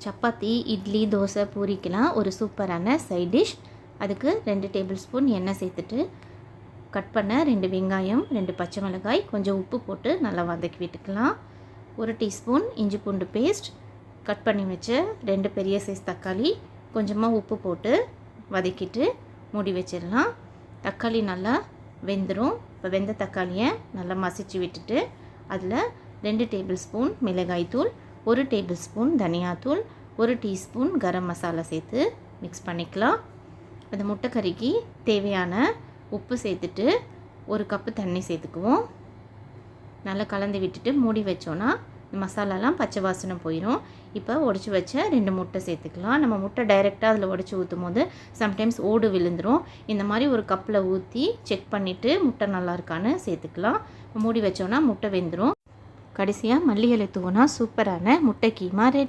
சப்பாத்தி, இட்லி, தோசை, பூரிக்கெலாம் ஒரு சூப்பரான side dish. அதுக்கு 2 டேபிள் ஸ்பூன் எண்ணெய் சேர்த்துட்டு கட் பண்ண 2 வெங்காயம், 2 பச்சை மிளகாய், கொஞ்சம் உப்பு போட்டு நல்லா வதக்கி விட்டுக்கலாம். 1 டீஸ்பூன் இஞ்சி பூண்டு பேஸ்ட், கட் பண்ணி வச்ச 2 பெரிய சைஸ் தக்காளி, கொஞ்சமாக உப்பு போட்டு வதக்கிட்டு மூடி வச்சிடலாம். தக்காளி நல்லா வெந்துடும். இப்போ வெந்த தக்காளியை நல்லா மசிச்சு விட்டுட்டு அதில் 2 டேபிள் ஸ்பூன் மிளகாய்த்தூள், 1 டேபிள் ஸ்பூன் தனியாத்தூள், 1 டீஸ்பூன் கரம் மசாலா சேர்த்து மிக்ஸ் பண்ணிக்கலாம். அந்த முட்டைக்கறிக்கு தேவையான உப்பு சேர்த்துட்டு 1 கப்பு தண்ணி சேர்த்துக்குவோம். நல்லா கலந்து விட்டுட்டு மூடி வச்சோன்னா மசாலாலாம் பச்சை வாசனை போயிடும். இப்போ உடச்சி வச்ச 2 முட்டை சேர்த்துக்கலாம். நம்ம முட்டை டைரெக்டாக அதில் உடச்சி ஊற்றும் போது சம்டைம்ஸ் ஓடு விழுந்துடும். இந்த மாதிரி ஒரு கப்பில் ஊற்றி செக் பண்ணிவிட்டு முட்டை நல்லா இருக்கான்னு சேர்த்துக்கலாம். மூடி வச்சோன்னா முட்டை வெந்துடும். கடைசியாக மல்லி இலை தூவினா சூப்பரான முட்டை கீமா ரெடி.